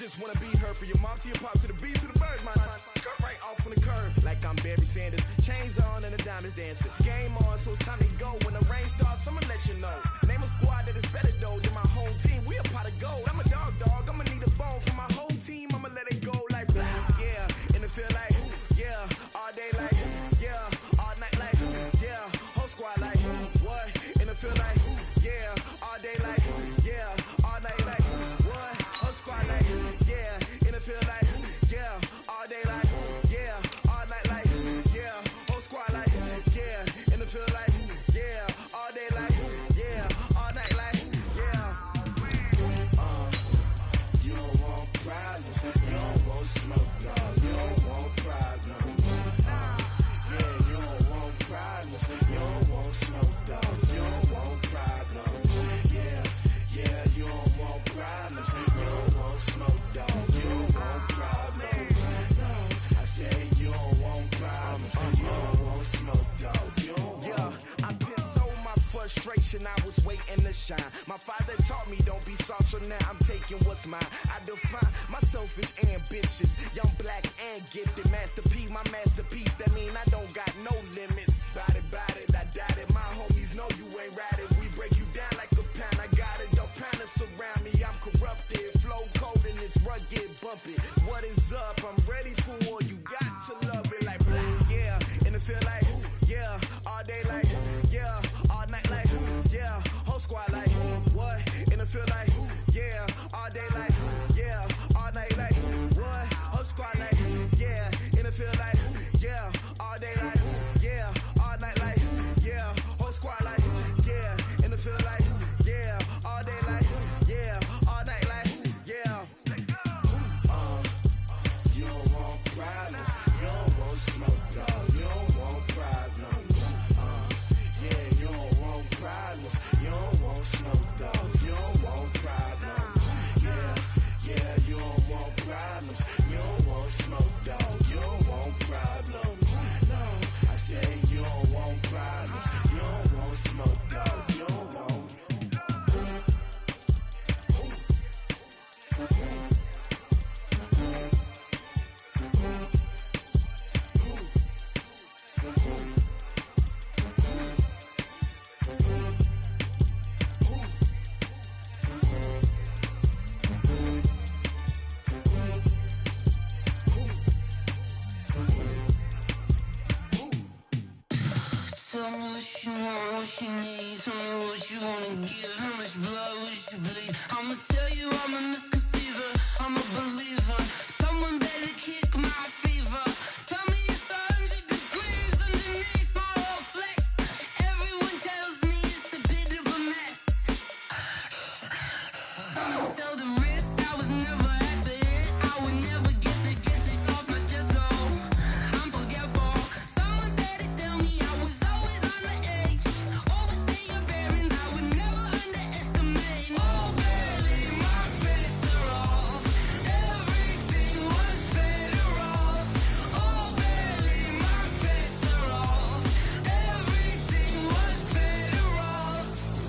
just wanna be her. For your mom to your pop to the beat to the bird, man. Cut right off on the curb, like I'm Barry Sanders. Chains on and the diamonds dancing. Game on, so it's time to go. When the rain starts, I'ma let you know. Name a squad that is better though than my home team. We a pot of gold. I'm a dog. I'ma need a bone for my whole team. I'ma let it go like yeah. In the field like yeah. All day like yeah. All night like yeah. Whole squad like what? In the field like yeah. All day like yeah. All night like what? Whole squad like yeah. In the field like yeah. All day like yeah. All night like yeah. Whole squad like yeah. In the field like yeah. All day like yeah. All night like yeah. You don't want problems. You don't want smoke. No, you don't want problems. Yeah, you don't want problems. You don't want smoke, dog. You don't want problems. Yeah, you don't want problems. You don't want smoke, dog. You don't want problems. No, I said you don't want problems. You don't want smoke, dog. You don't want. Yeah, I've been so my frustration. I was waiting to shine. My father taught me don't be soft, so now I'm taking what's mine. I define myself as ambitious, young, black, and gifted. Master P, my masterpiece. That mean I don't got no limits. Bout it, I doubt it. My homies know you ain't ratted. We break you down like a pound. I got it, don't panic surround me. I'm corrupted, flow cold and it's rugged, bumpy. What is up? I'm ready for war. You got to love it like black, yeah. In the field like yeah. All day like yeah. All night like yeah. Whole squad like what? In the field like yeah. All day like yeah. All night like what? Whole squad like yeah. In the field like yeah. All day like yeah. All night like yeah. Whole squad like yeah. In the field like yeah. All day like yeah. All night like yeah. You don't want problems. You don't want smoke, no. You don't want problems. Yeah, you don't want problems. You don't want smoke, dog. You don't want problems. Yeah, you don't want problems. You don't want smoke, dog. You don't want problems. No, I say you don't want problems. You don't want smoke, dog. You don't want. Tell me what you want, what you need. Tell me what you wanna give. How much blood would you bleed? I'ma tell you I'm a misconceiver. I'm a believer. Someone better kick my fever. Tell me it's 100 degrees underneath my whole flesh. Everyone tells me it's a bit of a mess. I'ma tell the risk I was never at the end. I would never get this off my chest. No, I'm forgetful. Someone better tell me I was always on the edge. Overstay your bearings, I would never underestimate. Oh, barely my bets are off. Everything was better off. Oh, barely my bets are off. Everything was better off.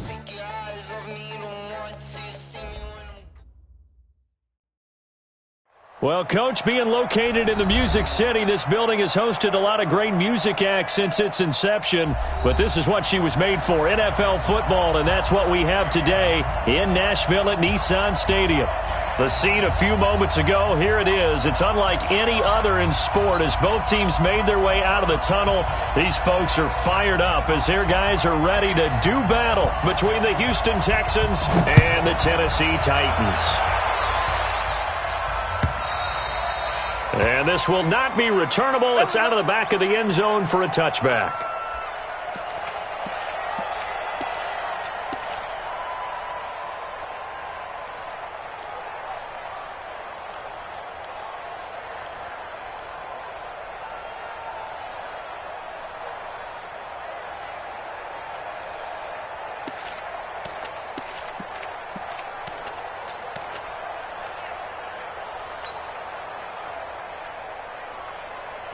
Take your eyes off me, don't want to see me when I'm. Well, Coach, being located in the Music City, this building has hosted a lot of great music acts since its inception, but this is what she was made for, NFL football, and that's what we have today in Nashville at Nissan Stadium. The scene a few moments ago, here it is. It's unlike any other in sport as both teams made their way out of the tunnel. These folks are fired up as their guys are ready to do battle between the Houston Texans and the Tennessee Titans. And this will not be returnable. It's out of the back of the end zone for a touchback.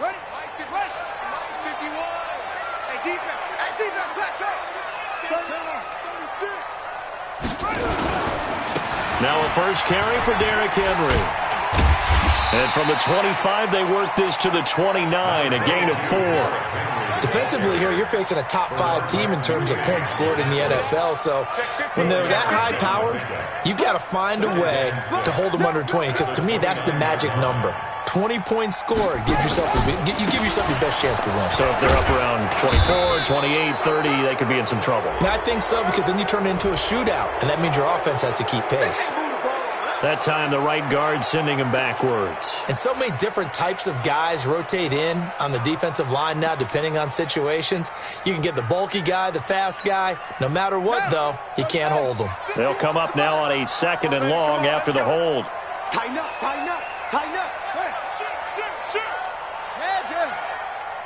Ready? Right. 51. Hey, defense, let's go. 36. Now a first carry for Derrick Henry. And from the 25, they work this to the 29, a gain of 4. Defensively here, you're facing a top 5 team in terms of points scored in the NFL. So when they're that high-powered, you've got to find a way to hold them under 20. Because to me, that's the magic number. 20 points scored, you give yourself your best chance to win. So if they're up around 24, 28, 30, they could be in some trouble. I think so, because then you turn it into a shootout, and that means your offense has to keep pace. That time, the right guard sending him backwards. And so many different types of guys rotate in on the defensive line now, depending on situations. You can get the bulky guy, the fast guy. No matter what, though, you can't hold them. They'll come up now on a 2nd and long after the hold. Tighten up, tighten up, tighten up. Hey, shoot.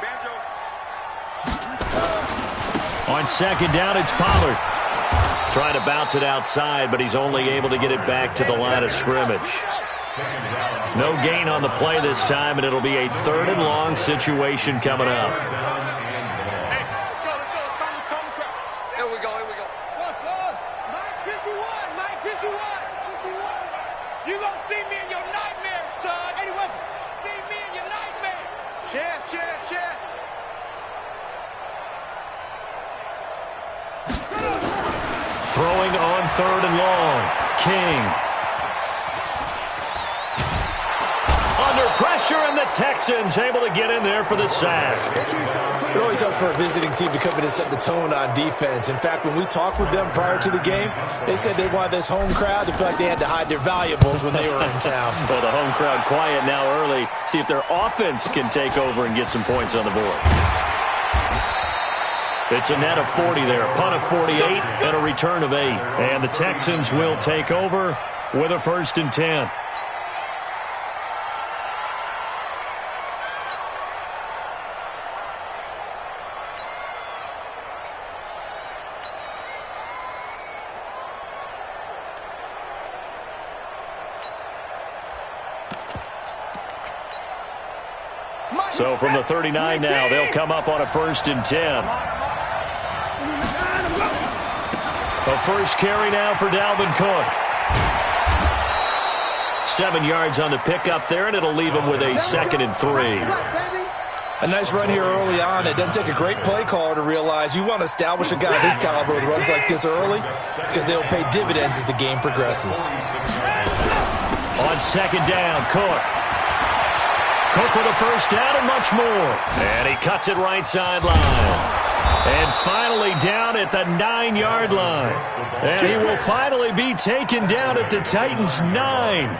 Banjo. On 2nd down, it's Pollard. Trying to bounce it outside, but he's only able to get it back to the line of scrimmage. No gain on the play this time, and it'll be a 3rd and long situation coming up. Hey, let's go. Here we go. Lost. Mike 51. You gonna see me in your nightmares, son. Anyway, see me in your nightmares. Chance. Throwing on 3rd and long. King. Under pressure, and the Texans able to get in there for the sack. It always helps for a visiting team to come in and set the tone on defense. In fact, when we talked with them prior to the game, they said they wanted this home crowd to feel like they had to hide their valuables when they were in town. Well, the home crowd quiet now early. See if their offense can take over and get some points on the board. It's a net of 40 there, punt of 48, and a return of 8. And the Texans will take over with a 1st and 10. So from the 39 now, they'll come up on a 1st and 10. The first carry now for Dalvin Cook. 7 yards on the pickup there, and it'll leave him with a 2nd and 3. A nice run here early on. It doesn't take a great play caller to realize you want to establish a guy of his caliber with runs like this early because they'll pay dividends as the game progresses. On 2nd down, Cook. Cook with a 1st down and much more. And he cuts it right sideline. And finally down at the 9-yard line. And he will finally be taken down at the Titans' 9.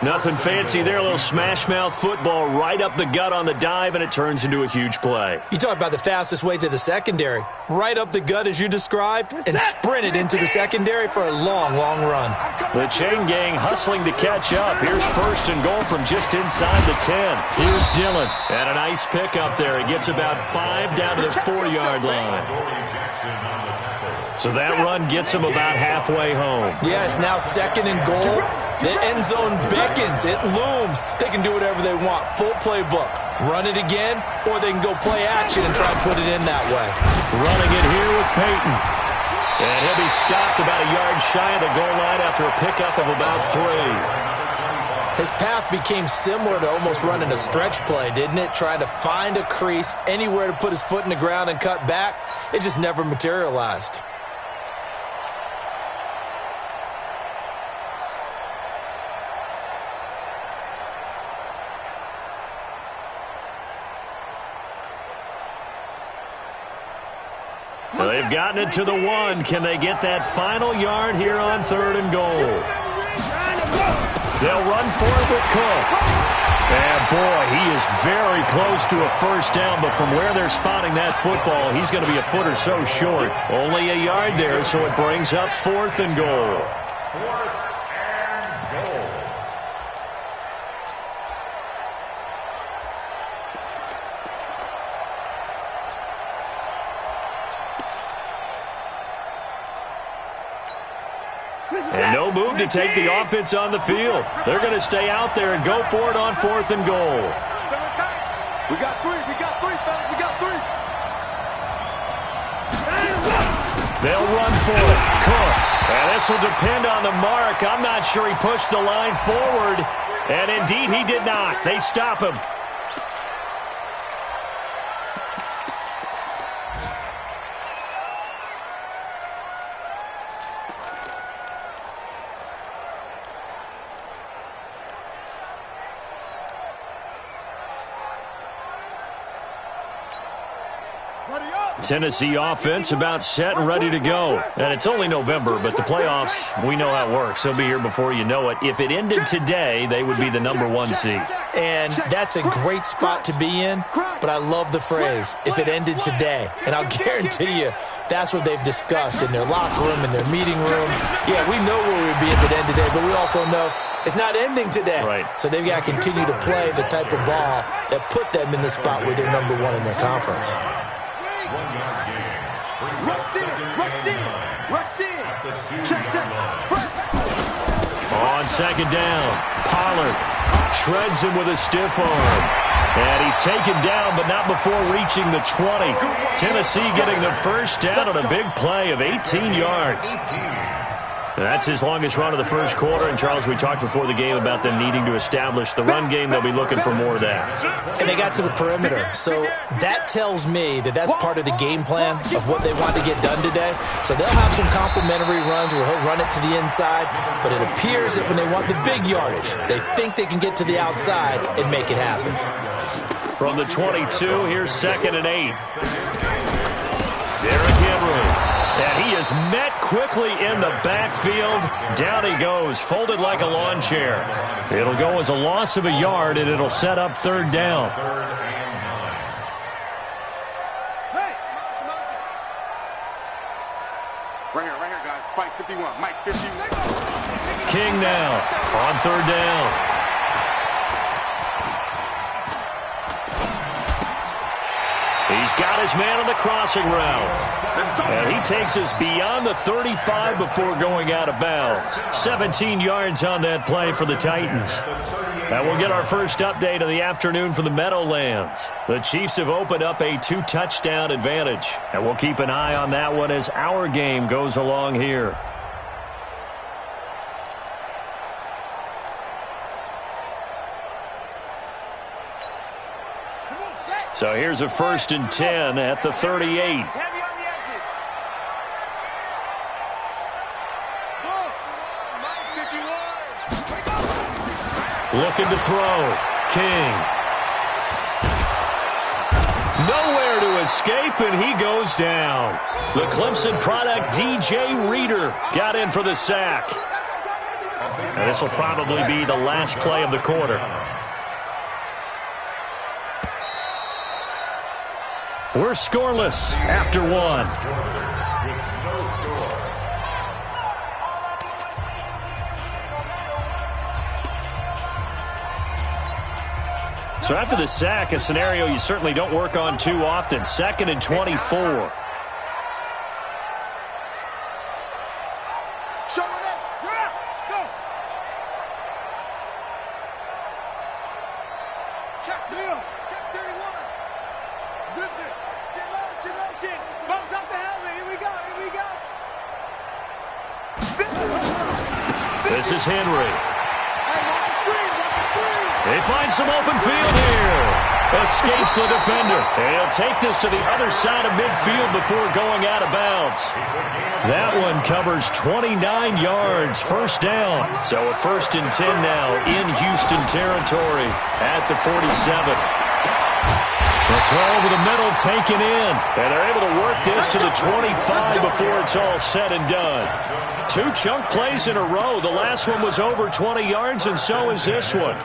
Nothing fancy there, a little smash-mouth football right up the gut on the dive, and it turns into a huge play. You talk about the fastest way to the secondary. Right up the gut as you described, and sprinted into the secondary for a long, long run. The chain gang hustling to catch up. Here's 1st and goal from just inside the 10. Here's Dillon. And a nice pick up there. He gets about 5 down to the 4-yard line. So that run gets him about halfway home. Yeah, it's now 2nd and goal. The end zone beckons. It looms. They can do whatever they want. Full playbook. Run it again, or they can go play action and try and put it in that way. Running it here with Peyton. And he'll be stopped about a yard shy of the goal line after a pickup of about 3. His path became similar to almost running a stretch play, didn't it? Trying to find a crease, anywhere to put his foot in the ground and cut back. It just never materialized. Well, they've gotten it to the 1. Can they get that final yard here on 3rd and goal? They'll run for it with Cook. And, boy, he is very close to a 1st down, but from where they're spotting that football, he's going to be a foot or so short. Only a yard there, so it brings up 4th and goal. And no move to take the offense on the field. They're going to stay out there and go for it on 4th and goal. We got 3, fellas. We got 3. They'll run for it. Cook. And this will depend on the mark. I'm not sure he pushed the line forward. And indeed, he did not. They stop him. Tennessee offense about set and ready to go. And it's only November, but the playoffs, we know how it works. They'll be here before you know it. If it ended today, they would be the #1 seed. And that's a great spot to be in, but I love the phrase, if it ended today. And I'll guarantee you, that's what they've discussed in their locker room, in their meeting room. Yeah, we know where we'd be if it ended today, but we also know it's not ending today. Right. So they've got to continue to play the type of ball that put them in the spot where they're #1 in their conference. On second down, Pollard shreds him with a stiff arm. And he's taken down, but not before reaching the 20. Tennessee getting the first down on a big play of 18 yards. That's his longest run of the first quarter. And, Charles, we talked before the game about them needing to establish the run game. They'll be looking for more of that. And they got to the perimeter. So that tells me that that's part of the game plan of what they want to get done today. So they'll have some complimentary runs where he'll run it to the inside. But it appears that when they want the big yardage, they think they can get to the outside and make it happen. From the 22, here's 2nd and 8. Derrick Henry. And he is met quickly in the backfield. Down he goes, folded like a lawn chair. It'll go as a loss of a yard, and it'll set up 3rd down. Right here, guys. Fight 51. Mike 51. King now on 3rd down. He's got his man on the crossing route. And he takes us beyond the 35 before going out of bounds. 17 yards on that play for the Titans. And we'll get our first update of the afternoon from the Meadowlands. The Chiefs have opened up a 2-touchdown advantage. And we'll keep an eye on that one as our game goes along here. So here's a 1st and 10 at the 38. Looking to throw. King. Nowhere to escape, and he goes down. The Clemson product, DJ Reader, got in for the sack. And this will probably be the last play of the quarter. We're scoreless after 1. So after the sack, a scenario you certainly don't work on too often. 2nd and 24. This is Henry. They find some open field here. Escapes the defender. And he'll take this to the other side of midfield before going out of bounds. That one covers 29 yards. 1st down. So a 1st and 10 now in Houston territory at the 47. The throw over the middle taken in. And they're able to work this to the 25 before it's all said and done. 2 chunk plays in a row. The last one was over 20 yards, and so is this one.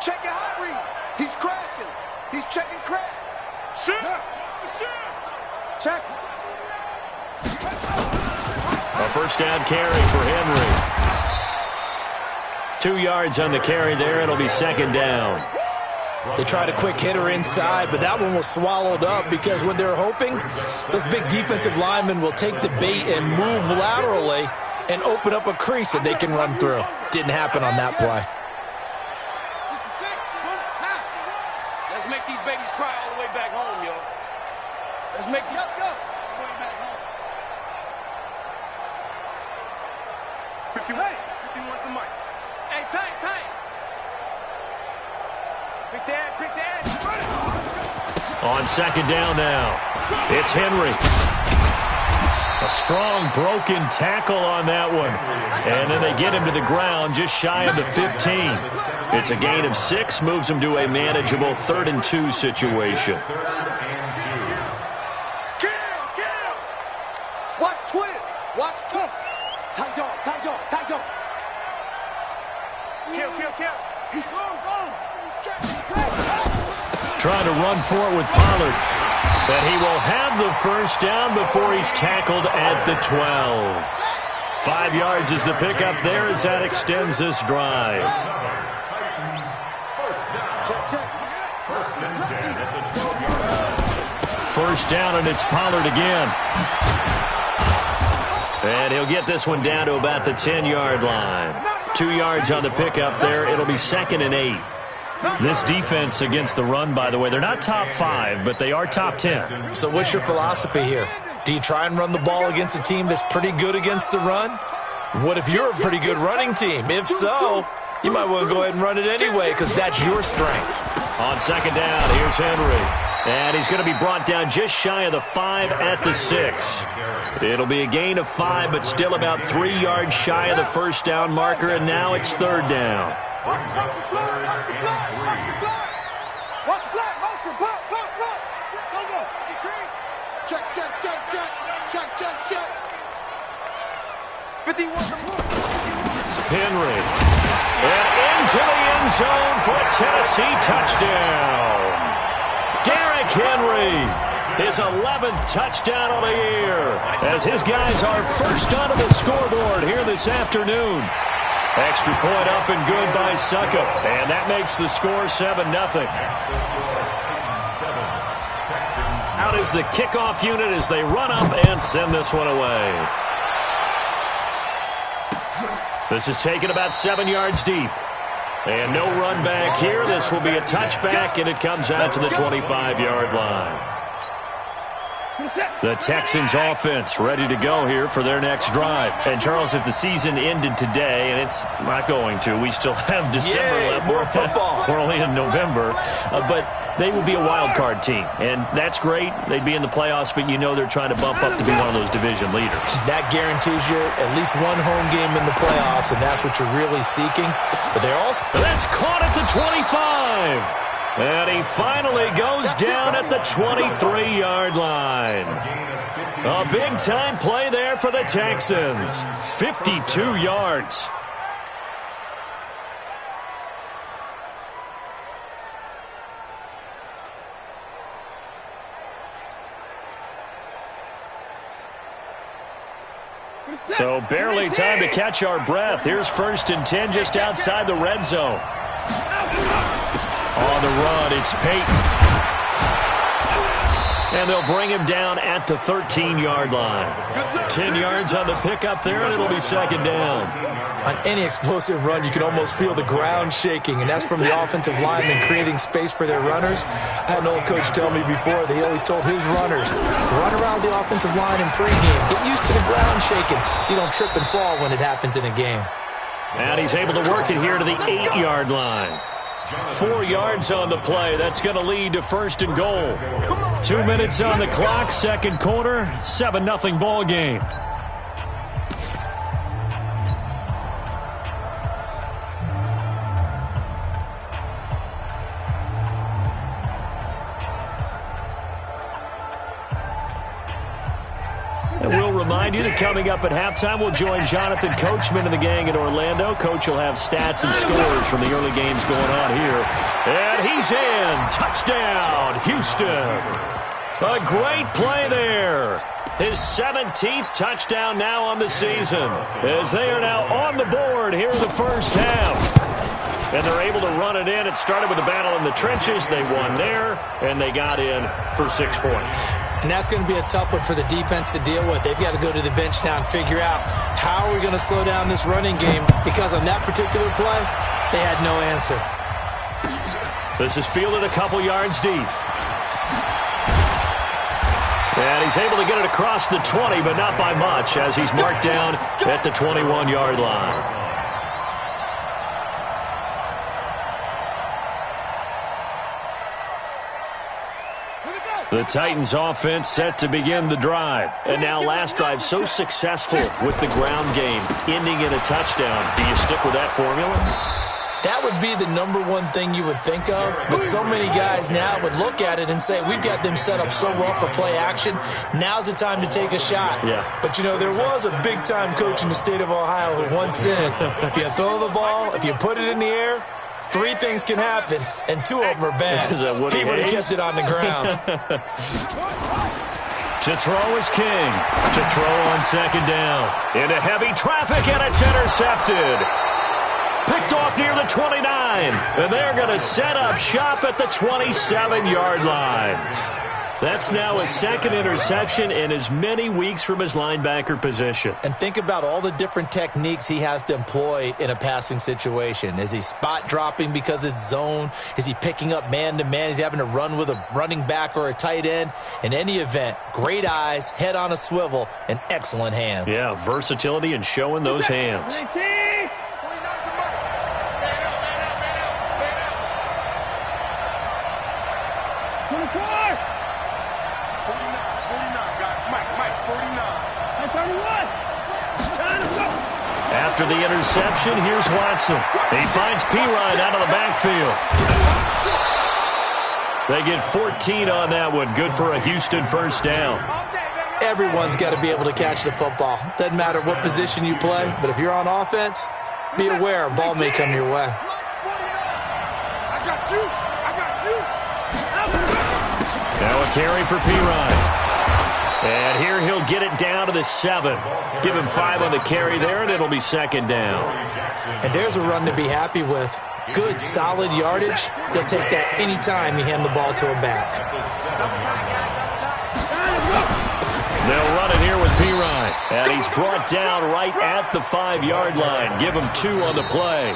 Check your hot read. He's crashing. He's checking crash. Check. A 1st down carry for Henry. 2 yards on the carry there. It'll be 2nd down. They tried a quick hitter inside, but that one was swallowed up because when they're hoping, those big defensive linemen will take the bait and move laterally and open up a crease that they can run through. Didn't happen on that play. Let's make these babies cry all the way back home, yo. Let's make these all the way back home. 51. 51's the mic. Hey, tight. Quick dad. On second down now, it's Henry. A strong broken tackle on that one. And then they get him to the ground just shy of the 15. It's a gain of 6, moves him to a manageable 3rd and 2 situation. Kill. Watch twist. Watch twist. Tight dog. Kill. He's gone. Trying to run for it with Pollard. But he will have the first down before he's tackled at the 12. 5 yards is the pickup there as that extends this drive. First down, and it's Pollard again. And he'll get this one down to about the 10-yard line. 2 yards on the pickup there. It'll be 2nd and 8. This defense against the run, by the way, they're not top 5, but they are top 10. So what's your philosophy here? Do you try and run the ball against a team that's pretty good against the run? What if you're a pretty good running team? If so, you might want to go ahead and run it anyway because that's your strength. On second down, here's Henry. And he's going to be brought down just shy of the 5 at the 6. It'll be a gain of 5, but still about 3 yards shy of the first down marker, and now it's 3rd down. Watch the flag. Motion. Block. Go. Check. 51. Henry. And into the end zone for a Tennessee touchdown. Derrick Henry, his 11th touchdown of the year, as his guys are first onto the scoreboard here this afternoon. Extra point up and good by Succop, and that makes the score 7-0. Out is the kickoff unit as they run up and send this one away. This is taken about 7 yards deep. And no run back here. This will be a touchback, and it comes out to the 25-yard line. The Texans offense ready to go here for their next drive. And, Charles, if the season ended today, and it's not going to, we still have December left. More football. We're only in November. But they will be a wild card team, and that's great. They'd be in the playoffs, but you know they're trying to bump up to be one of those division leaders. That guarantees you at least one home game in the playoffs, and that's what you're really seeking. But they're also... That's caught at the 25. And he finally goes down at the 23-yard line. A big-time play there for the Texans. 52 yards. So barely time to catch our breath. Here's 1st and 10 just outside the red zone. On the run, it's Peyton. And they'll bring him down at the 13-yard line. 10 yards on the pickup there, and it'll be 2nd down. On any explosive run, you can almost feel the ground shaking, and that's from the offensive linemen creating space for their runners. I had an old coach tell me before that he always told his runners, run around the offensive line in pregame. Get used to the ground shaking so you don't trip and fall when it happens in a game. And he's able to work it here to the 8-yard line. 4 yards on the play. That's going to lead to 1st and goal. 2 minutes on the clock, 2nd quarter, 7-0 ball game. And we'll remind you that coming up at halftime, we'll join Jonathan Coachman and the gang in Orlando. Coach will have stats and scores from the early games going on here. And he's in. Touchdown, Houston. A great play there. His 17th touchdown now on the season, as they are now on the board here in the first half. and they're able to run it in. It started with a battle in the trenches. They won there, and they got in for 6 points. And that's going to be a tough one for the defense to deal with. They've got to go to the bench now and figure out how are we going to slow down this running game, because on that particular play, they had no answer. This is fielded a couple yards deep. And he's able to get it across the 20, but not by much, as he's marked down at the 21-yard line. The Titans offense set to begin the drive. And now last drive so successful with the ground game, ending in a touchdown. Do you stick with that formula? That would be the number one thing you would think of, but so many guys now would look at it and say, we've got them set up so well for play action, now's the time to take a shot. Yeah. But, you know, there was a big-time coach in the state of Ohio who once said, if you throw the ball, if you put it in the air, 3 things can happen, and 2 of them are bad. He would have kept it on the ground. To throw is King. To throw on second down. Into heavy traffic, and it's intercepted. Picked off near the 29, and they're going to set up shop at the 27-yard line. That's now his second interception in as many weeks from his linebacker position. And think about all the different techniques he has to employ in a passing situation. Is he spot dropping because it's zone? Is he picking up man-to-man? Is he having to run with a running back or a tight end? In any event, great eyes, head on a swivel, and excellent hands. Yeah, versatility and showing those hands. After the interception, here's Watson. He finds P-Ryan out of the backfield. They get 14 on that one. Good for a Houston first down. Everyone's got to be able to catch the football. Doesn't matter what position you play, but if you're on offense, be aware a ball may come your way. Now a carry for P-Ryan. And here he'll get it down to the 7. Give him 5 on the carry there, and it'll be second down. And there's a run to be happy with. Good, solid yardage. They'll take that any time you hand the ball to a back. They'll run it here with P-Ryan. And he's brought down right at the 5-yard line. Give him 2 on the play.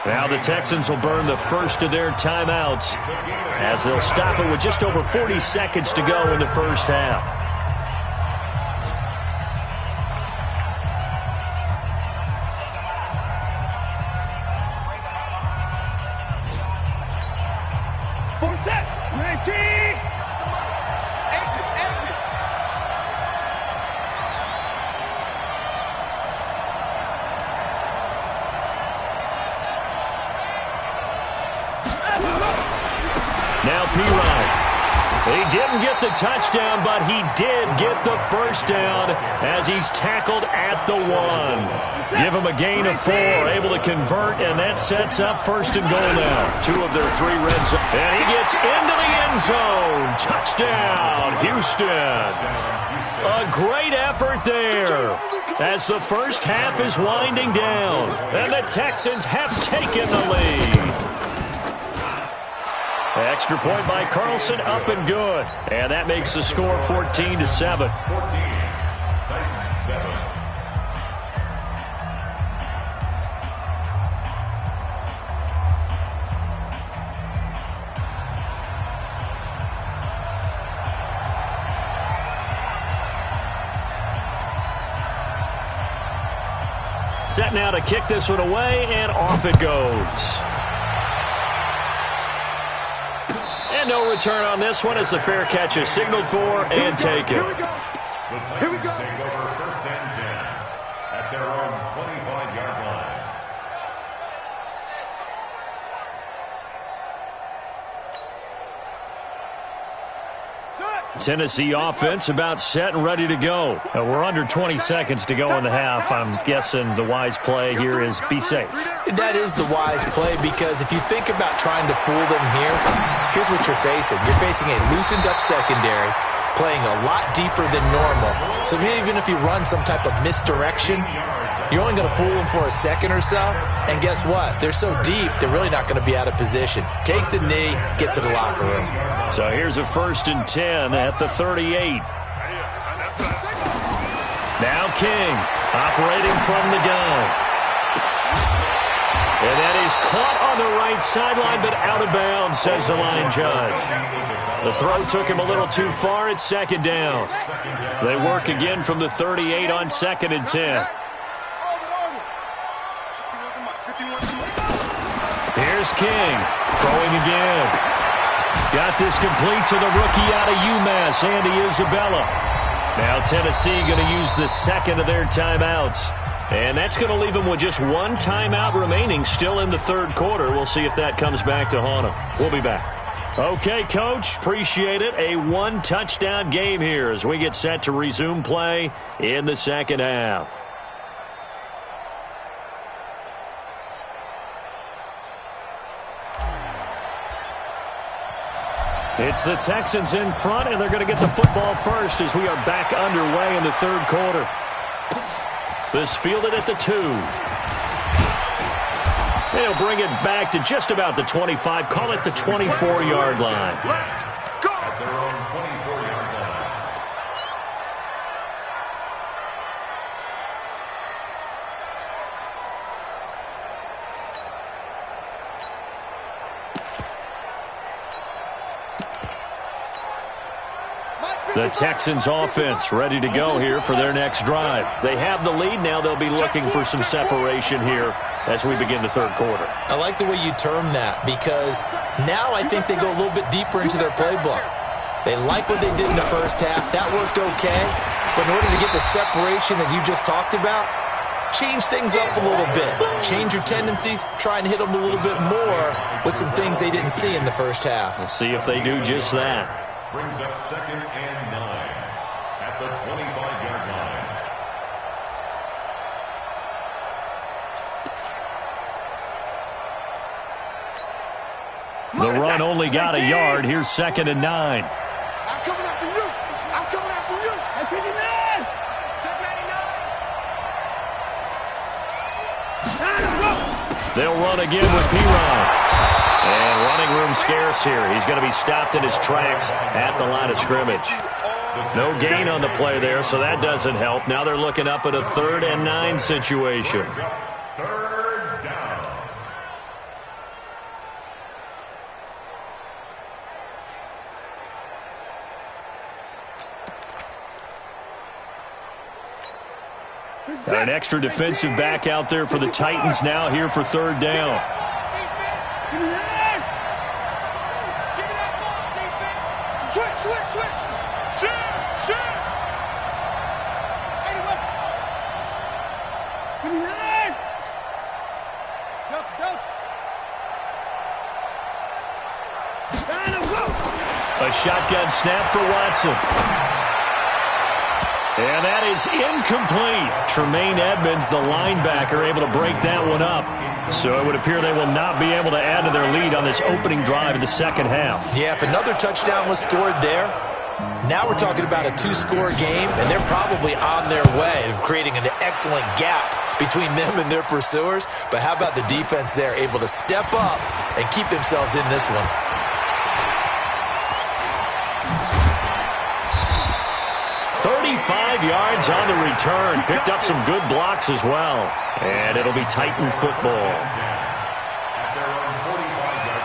Now the Texans will burn the first of their timeouts as they'll stop it with just over 40 seconds to go in the first half. Now P-Ryan. He didn't get the touchdown, but he did get the first down as he's tackled at the 1. Give him a gain of 4, able to convert, and that sets up first and goal now. 2 of their 3 red zone. And he gets into the end zone. Touchdown, Houston. A great effort there as the first half is winding down, and the Texans have taken the lead. Extra point by Carlson, up and good. And that makes the score 14-7. Set now to kick this one away, and off it goes. And no return on this one as the fair catch is signaled for and taken. Here we go. Here we go. Take over first and 10 at their own 25-yard line. Tennessee offense about set and ready to go. We're under 20 seconds to go in the half. I'm guessing the wise play here is be safe. That is the wise play, because if you think about trying to fool them here, here's what you're facing. You're facing a loosened up secondary, playing a lot deeper than normal. So even if you run some type of misdirection, You're only going to fool them for a second or so, and guess what? They're so deep, they're really not going to be out of position. Take the knee, get to the locker room. So here's a 1st and 10 at the 38. Now King, operating from the gun. And that is caught on the right sideline, but out of bounds, says the line judge. The throw took him a little too far at 2nd down. They work again from the 38 on 2nd and 10. Here's King, throwing again. Got this complete to the rookie out of UMass, Andy Isabella. Now Tennessee going to use the 2nd of their timeouts. And that's going to leave them with just 1 timeout remaining still in the 3rd quarter. We'll see if that comes back to haunt them. We'll be back. Okay, Coach, appreciate it. A 1-touchdown game here as we get set to resume play in the 2nd half. It's the Texans in front, and they're going to get the football first as we are back underway in the 3rd quarter. This fielded at the 2. They'll bring it back to just about the 25, call it the 24-yard line. At their own 24-yard line. The Texans offense ready to go here for their next drive. They have the lead. Now they'll be looking for some separation here as we begin the 3rd quarter. I like the way you term that because now I think they go a little bit deeper into their playbook. They like what they did in the 1st half. That worked okay. But in order to get the separation that you just talked about, change things up a little bit. Change your tendencies. Try and hit them a little bit more with some things they didn't see in the 1st half. We'll see if they do just that. Brings up 2nd and 9 at the 25-yard line. The run only got a yard. Here's 2nd and 9. I'm coming after you. I'm coming after you. Hey, 59. Check 99. They'll run again with P-Ron. And running room scarce here. He's going to be stopped in his tracks at the line of scrimmage. No gain on the play there, so that doesn't help. Now they're looking up at a 3rd and 9 situation. 3rd down. Got an extra defensive back out there for the Titans now here for 3rd down. A shotgun snap for Watson. And that is incomplete. Tremaine Edmonds, the linebacker, able to break that one up. So it would appear they will not be able to add to their lead on this opening drive of the 2nd half. Yeah, if another touchdown was scored there, now we're talking about a 2-score game, and they're probably on their way of creating an excellent gap between them and their pursuers. But how about the defense there, able to step up and keep themselves in this one? 35 yards on the return. Picked up some good blocks as well. And it'll be Titan football. At their own 45-yard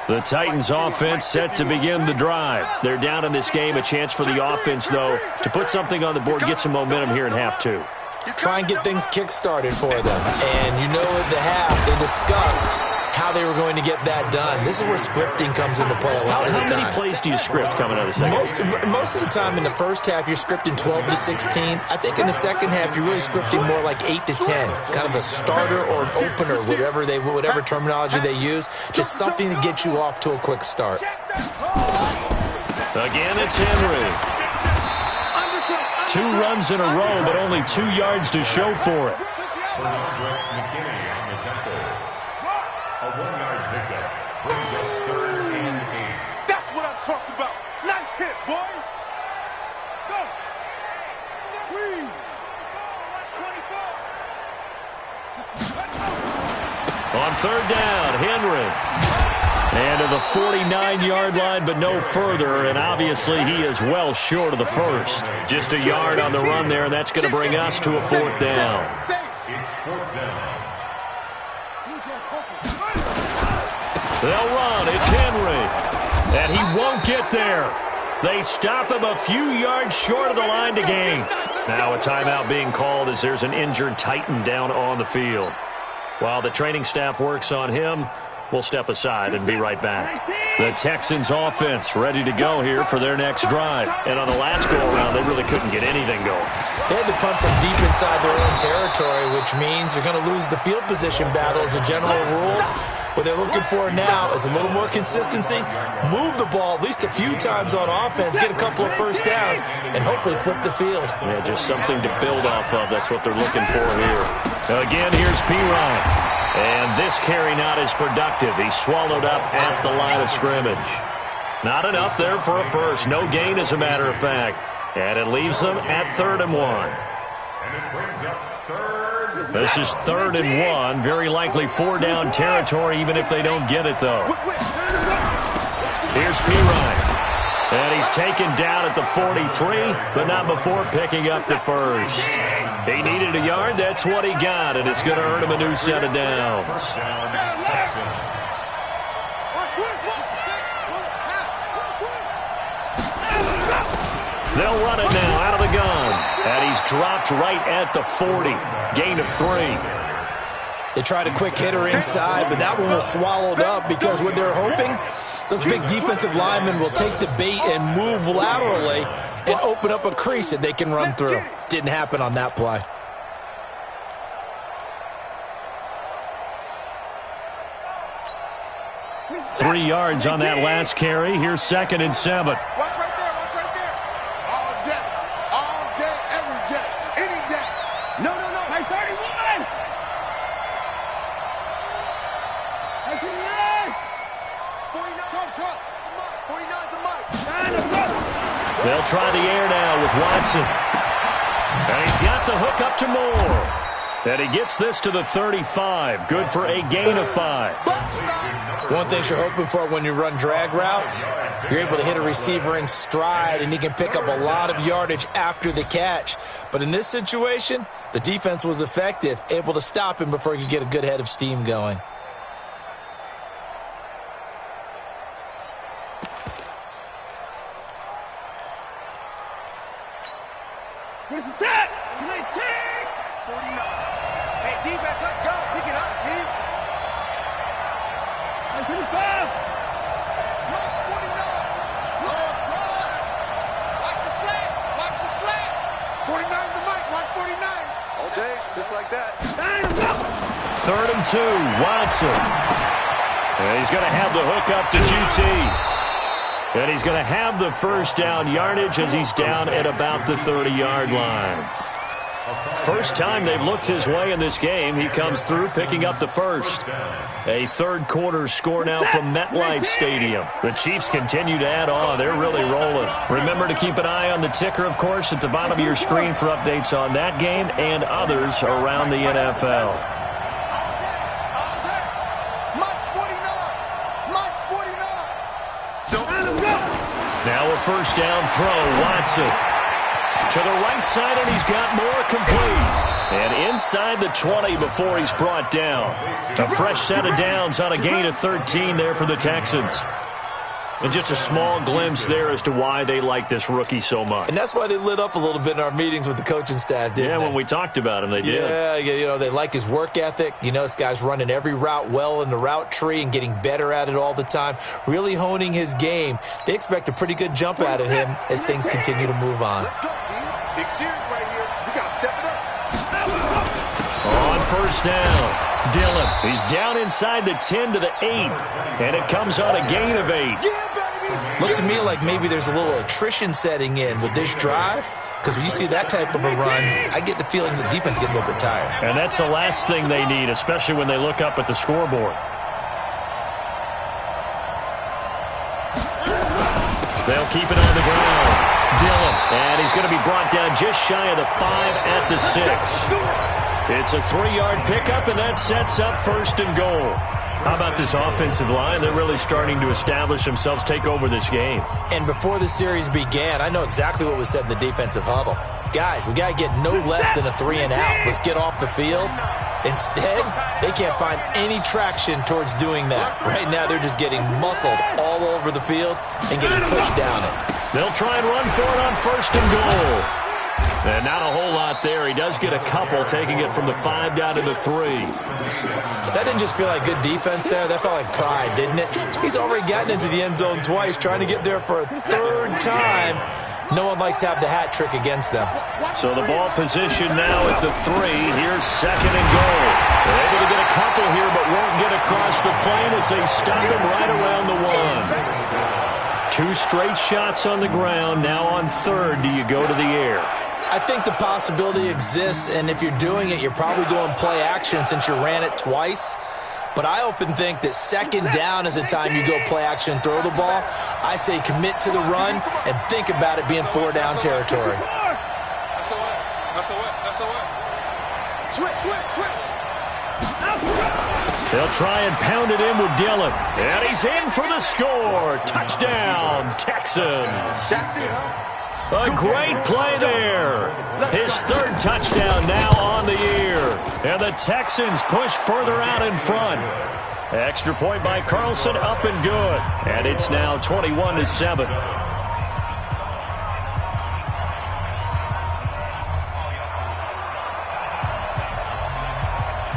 line. The Titans offense set to begin the drive. They're down in this game. A chance for the offense, though, to put something on the board, get some momentum here in half 2. Try and get things kick-started for them. And you know at the half, they discussed how they were going to get that done. This is where scripting comes into play a lot of the time. How many plays do you script coming out of the second? Most of the time in the 1st half, you're scripting 12 to 16. I think in the 2nd half, you're really scripting more like 8 to 10. Kind of a starter or an opener, whatever terminology they use. Just something to get you off to a quick start. Again, it's Henry. 2 runs in a row, but only 2 yards to show for it. McKinney on the tackle. A 1-yard pickup brings up 3rd and 8. That's what I'm talking about. Nice hit, boy. On third down, Henry. And to the 49-yard line, but no further. And obviously he is well short of the first. Just a yard on the run there, and that's going to bring us to a fourth down. It's fourth down. They'll run. It's Henry. And he won't get there. They stop him a few yards short of the line to gain. Now a timeout being called as there's an injured Titan down on the field. While the training staff works on him, we'll step aside and be right back. The Texans offense ready to go here for their next drive. And on the last go-around, they really couldn't get anything going. They had to punt from deep inside their own territory, which means you're going to lose the field position battle as a general rule. What they're looking for now is a little more consistency, move the ball at least a few times on offense, get a couple of first downs, and hopefully flip the field. Yeah, just something to build off of. That's what they're looking for here. Again, here's P-Ryan. And this carry not as productive. He's swallowed up at the line of scrimmage. Not enough there for a first. No gain, as a matter of fact. And it leaves them at 3rd and 1. And it brings up third. This is 3rd and 1. Very likely 4-down territory, even if they don't get it, though. Here's P-Ryan. And he's taken down at the 43, but not before picking up the first. He needed a yard. That's what he got, and it's going to earn him a new set of downs. They'll run it now out of the gun. And he's dropped right at the 40. Gain of 3. They tried a quick hitter inside, but that one was swallowed up because what they're hoping, those big defensive linemen will take the bait and move laterally and open up a crease that they can run through. Didn't happen on that play. Three yards on that last carry. Here's 2nd and 7. Watch right there, watch right there. All day, every day, any day. No, hey, 31! Hey, 29! 49, Trump. 49's the mic. They'll try the air now with Watson. And he's got the hook up to Moore. And he gets this to the 35. Good for a gain of 5. One thing you're hoping for when you run drag routes, you're able to hit a receiver in stride, and he can pick up a lot of yardage after the catch. But in this situation, the defense was effective, able to stop him before he could get a good head of steam going. Where's the tap? 19! 49. Hey, defense, let's go. Pick it up, team. 25. Watch 49. Watch the slant. Watch the slant. 49's the mic. Watch 49. All day, just like that. 3rd and 2. Watson. And he's going to have the hook up to GT. And he's going to have the first down yardage as he's down at about the 30-yard line. First time they've looked his way in this game. He comes through picking up the first. A third-quarter score now from MetLife Stadium. The Chiefs continue to add on. They're really rolling. Remember to keep an eye on the ticker, of course, at the bottom of your screen for updates on that game and others around the NFL. Now a first down throw. Watson to the right side, and he's got more complete. And inside the 20 before he's brought down. A fresh set of downs on a gain of 13 there for the Texans. And just a small glimpse there as to why they like this rookie so much. And that's why they lit up a little bit in our meetings with the coaching staff, didn't they? When we talked about him, they did. Yeah, you know, they like his work ethic. You know, this guy's running every route well in the route tree and getting better at it all the time, really honing his game. They expect a pretty good jump out of him as things continue to move on. Let's go, team. Big series right here. We got to step it up. On first down, Dillon. He's down inside the 10 to the 8. And it comes on a gain of 8. Looks to me like maybe there's a little attrition setting in with this drive, because when you see that type of a run, I get the feeling the defense gets a little bit tired. And that's the last thing they need, especially when they look up at the scoreboard. They'll keep it on the ground. Dillon, and he's going to be brought down just shy of the 5 at the 6. It's a 3-yard pickup, and that sets up 1st and goal. How about this offensive line? They're really starting to establish themselves, take over this game. And before the series began, I know exactly what was said in the defensive huddle. Guys, we got to get no less than a 3-and-out. Let's get off the field. Instead, they can't find any traction towards doing that. Right now, they're just getting muscled all over the field and getting pushed down it. They'll try and run for it on 1st and goal. And not a whole lot there. He does get a couple, taking it from the 5 down to the 3. That didn't just feel like good defense there. That felt like pride, didn't it? He's already gotten into the end zone twice, trying to get there for a 3rd time. No one likes to have the hat trick against them. So the ball position now at the 3. Here's 2nd and goal. They're able to get a couple here, but won't get across the plane as they stop him right around the 1. 2 straight shots on the ground. Now on 3rd, do you go to the air? I think the possibility exists, and if you're doing it, you're probably going play action since you ran it twice. But I often think that 2nd down is the time you go play action and throw the ball. I say commit to the run and think about it being 4-down territory. Switch. They'll try and pound it in with Dillon. And he's in for the score. Touchdown, Texans. A great play there. His 3rd touchdown now on the year. And the Texans push further out in front. Extra point by Carlson, up and good. And it's now 21-7.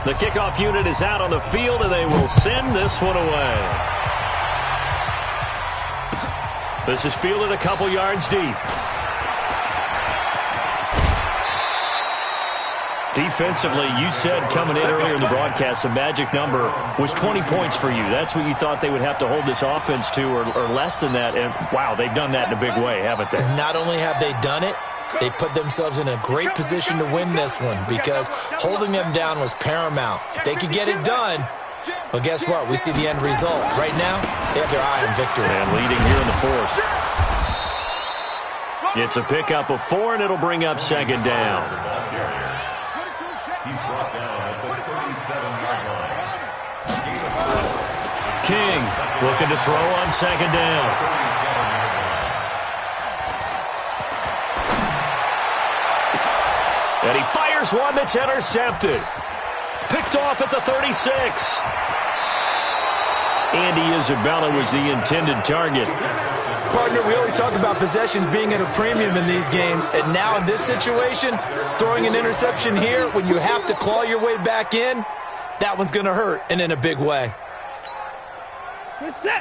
The kickoff unit is out on the field, and they will send this one away. This is fielded a couple yards deep. Defensively, you said coming in earlier in the broadcast, the magic number was 20 points for you. That's what you thought they would have to hold this offense to, or less than that. And, wow, they've done that in a big way, haven't they? Not only have they done it, they put themselves in a great position to win this one because holding them down was paramount. If they could get it done, well, guess what? We see the end result. Right now, they have their eye on victory. And leading here in the 4th. It's a pickup of 4, and it'll bring up 2nd down. He's brought down at the 37-yard line. King looking to throw on 2nd down. And he fires one that's intercepted. Picked off at the 36. Andy Isabella was the intended target. Partner, we always talk about possessions being at a premium in these games, and now in this situation, throwing an interception here when you have to claw your way back in, that one's going to hurt, and in a big way.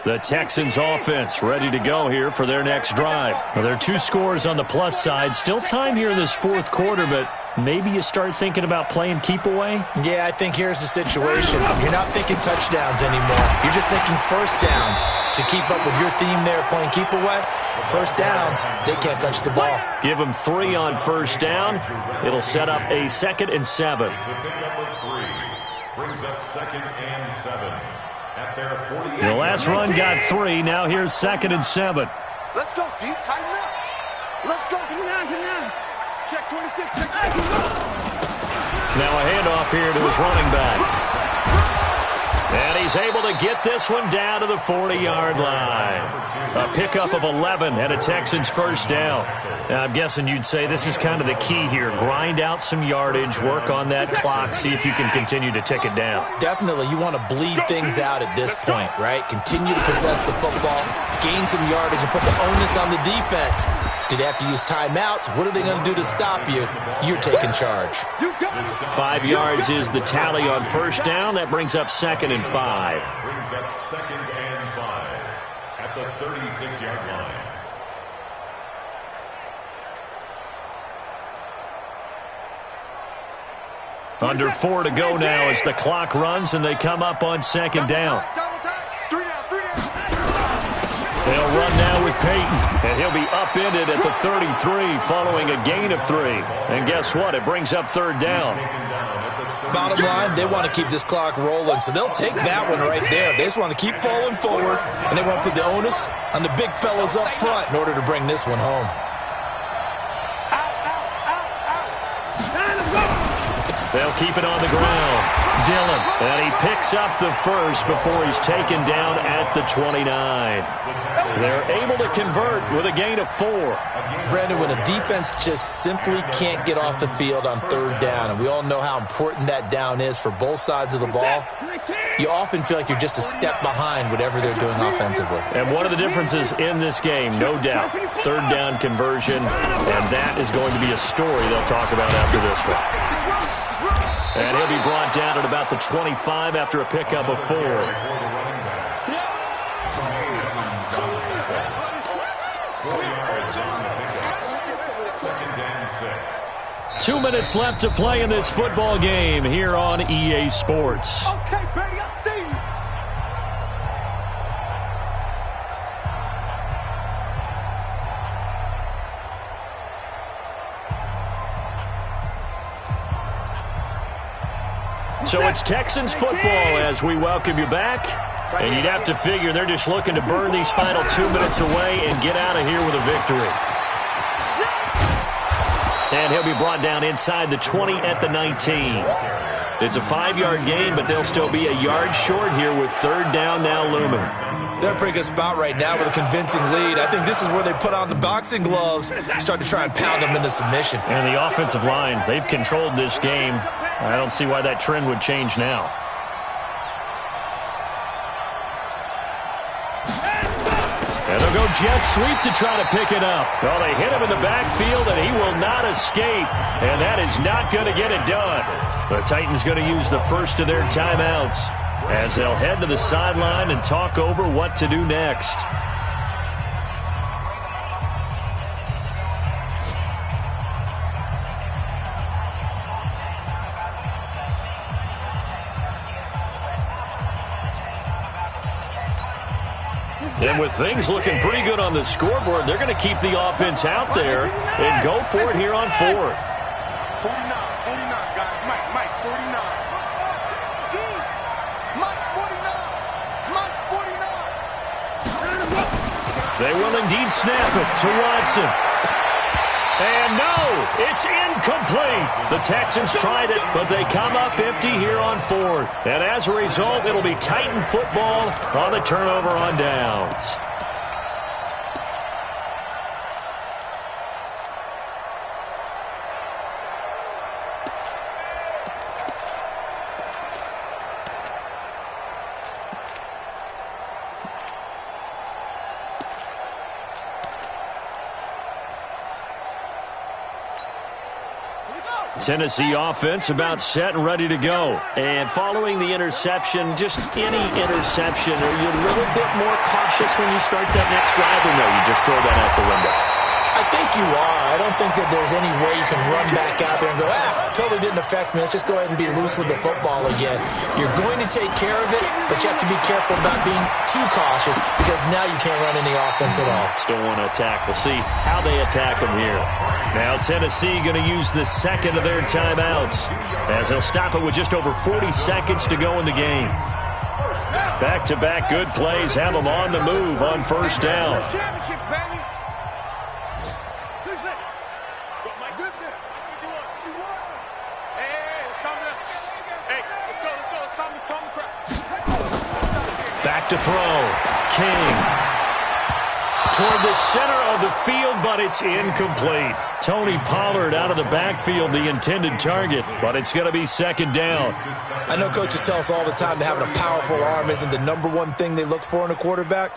The Texans offense ready to go here for their next drive. Well, there are 2 scores on the plus side. Still time here in this 4th quarter, but maybe you start thinking about playing keep away? Yeah, I think here's the situation. You're not thinking touchdowns anymore. You're just thinking 1st downs. To keep up with your theme there, playing keep away, 1st downs, they can't touch the ball. Give them 3 on 1st down. It'll set up a 2nd and 7. Brings up 2nd and 7. At their 48. The last run got 3. Now here's 2nd and 7. Let's go, D. Tighten up. Let's go. Come on. Check 26. Check 26. Now a handoff here to his running back. And he's able to get this one down to the 40-yard line. A pickup of 11 and a Texans 1st down. Now, I'm guessing you'd say this is kind of the key here. Grind out some yardage, work on that clock, see if you can continue to tick it down. Definitely, you want to bleed things out at this point, right? Continue to possess the football, gain some yardage, and put the onus on the defense. Do they have to use timeouts? What are they going to do to stop you? You're taking charge. 5 yards is the tally on 1st down. That brings up 2nd and 5. Brings up 2nd and 5 at the 36-yard line. Under 4 to go now as the clock runs and they come up on 2nd down. They'll run now with Peyton, and he'll be upended at the 33 following a gain of 3. And guess what? It brings up 3rd down. Bottom line, they want to keep this clock rolling, so they'll take that one right there. They just want to keep falling forward, and they want to put the onus on the big fellas up front in order to bring this one home. They'll keep it on the ground. Dillon, and he picks up the first before he's taken down at the 29. They're able to convert with a gain of 4. Brandon, when a defense just simply can't get off the field on third down, and we all know how important that down is for both sides of the ball, you often feel like you're just a step behind whatever they're doing offensively. And one of the differences in this game, no doubt, third down conversion, and that is going to be a story they'll talk about after this one. And he'll be brought down at about the 25 after a pickup of 4. Second and 6. 2 minutes left to play in this football game here on EA Sports. Okay, baby, I see you. So it's Texans football as we welcome you back. And you'd have to figure they're just looking to burn these final 2 minutes away and get out of here with a victory. And he'll be brought down inside the 20 at the 19. It's a 5-yard gain, but they'll still be a yard short here with third down now looming. They're in a pretty good spot right now with a convincing lead. I think this is where they put on the boxing gloves, start to try and pound them into submission. And the offensive line, they've controlled this game. I don't see why that trend would change now. And they'll go jet sweep to try to pick it up. Well, they hit him in the backfield, and he will not escape. And that is not going to get it done. The Titans going to use the first of their timeouts as they'll head to the sideline and talk over what to do next. And with things looking pretty good on the scoreboard, they're going to keep the offense out there and go for it here on 4th. 49, guys. Mike, 49. Mike's 49. They will indeed snap it to Watson. And no, it's incomplete. The Texans tried it, but they come up empty here on 4th. And as a result, it'll be Titan football on the turnover on downs. Tennessee offense about set and ready to go. And following the interception, just any interception, are you a little bit more cautious when you start that next drive, or no, you just throw that out the window? I think you are. I don't think that there's any way you can run back out there and go, totally didn't affect me. Let's just go ahead and be loose with the football again. You're going to take care of it, but you have to be careful about being too cautious because now you can't run any offense at all. Still want to attack. We'll see how they attack them here. Now Tennessee going to use the second of their timeouts as they'll stop it with just over 40 seconds to go in the game. Back-to-back good plays have them on the move on first down. Championships, baby. Back to throw. King. Toward the center of the field, but it's incomplete. Tony Pollard out of the backfield, the intended target, but it's going to be second down. I know coaches tell us all the time that having a powerful arm isn't the number one thing they look for in a quarterback.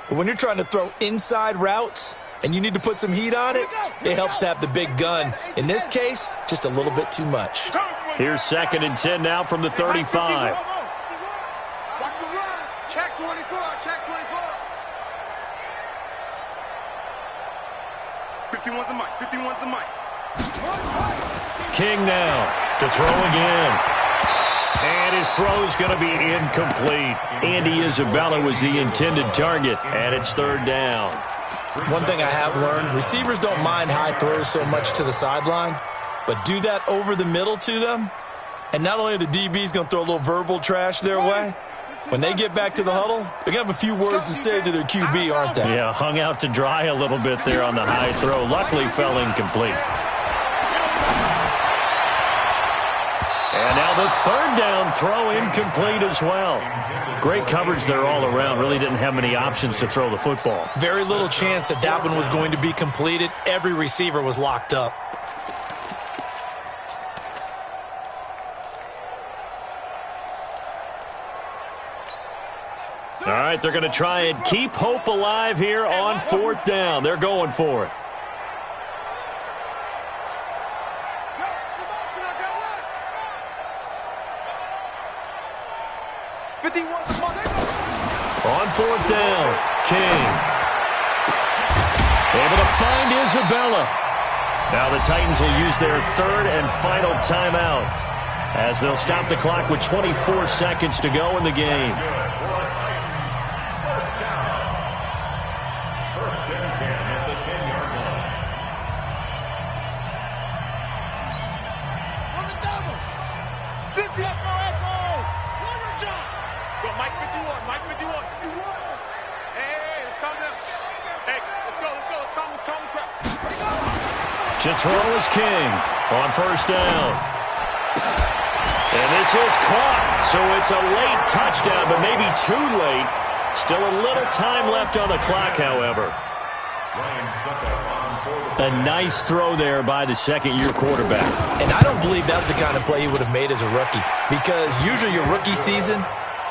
But when you're trying to throw inside routes and you need to put some heat on it, it helps to have the big gun. In this case, just a little bit too much. Here's 2nd and 10 now from the 35. Watch the run. Check 24. Check 24. 51's the mic. 51's the mic. King now to throw again. And his throw's going to be incomplete. Andy Isabella was the intended target, and it's third down. One thing I have learned, receivers don't mind high throws so much to the sideline, but do that over the middle to them, and not only are the DBs going to throw a little verbal trash their way, when they get back to the huddle, they're going to have a few words to say to their QB, aren't they? Yeah, hung out to dry a little bit there on the high throw. Luckily fell incomplete. And now the third down throw incomplete as well. Great coverage there all around. Really didn't have many options to throw the football. Very little chance that that one was going to be completed. Every receiver was locked up. All right, they're going to try and keep hope alive here on fourth down. They're going for it. On fourth down, King. Able to find Isabella. Now the Titans will use their third and final timeout as they'll stop the clock with 24 seconds to go in the game. First and 10 at the 10-yard line. Go, Mike 51, Mike 51. Hey, let's calm down. Hey, let's go. Let's calm the crowd. To throw is King on first down. And this is caught, so it's a late touchdown, but maybe too late. Still a little time left on the clock, however. A nice throw there by the second-year quarterback. And I don't believe that was the kind of play he would have made as a rookie, because usually your rookie season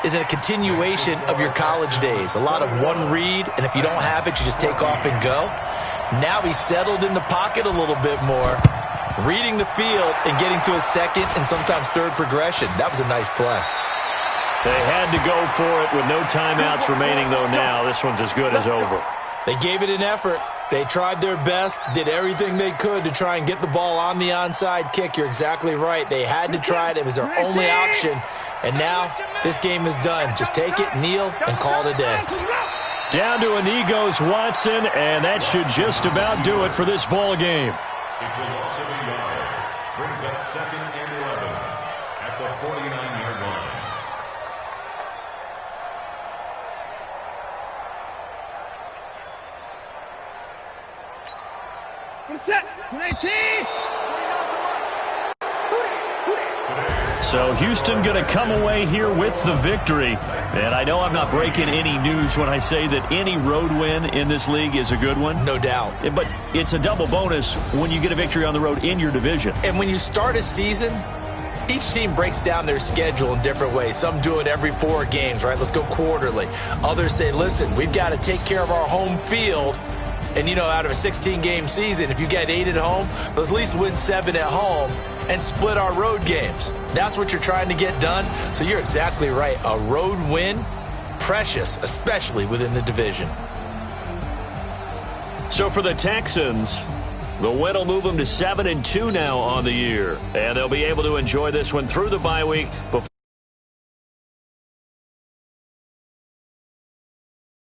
is a continuation of your college days. A lot of one read, and if you don't have it, you just take off and go. Now he's settled in the pocket a little bit more, reading the field and getting to a second and sometimes third progression. That was a nice play. They had to go for it with no timeouts remaining, though now. This one's as good as over. They gave it an effort. They tried their best, did everything they could to try and get the ball on the onside kick. You're exactly right. They had to try it. It was their only option. And now this game is done. Just take it, kneel, and call it a day. Down to a knee goes Watson, and that should just about do it for this ball game. It's a loss of a yard. Brings up second and 11 at the 49-yard line. Set. 19. So Houston going to come away here with the victory. And I know I'm not breaking any news when I say that any road win in this league is a good one. No doubt. But it's a double bonus when you get a victory on the road in your division. And when you start a season, each team breaks down their schedule in different ways. Some do it every 4 games, right? Let's go quarterly. Others say, listen, we've got to take care of our home field. And, you know, out of a 16-game season, if you get 8 at home, let's at least win 7 at home and split our road games. That's what you're trying to get done. So you're exactly right. A road win, precious, especially within the division. So for the Texans, the win will move them to 7-2 now on the year. And they'll be able to enjoy this one through the bye week before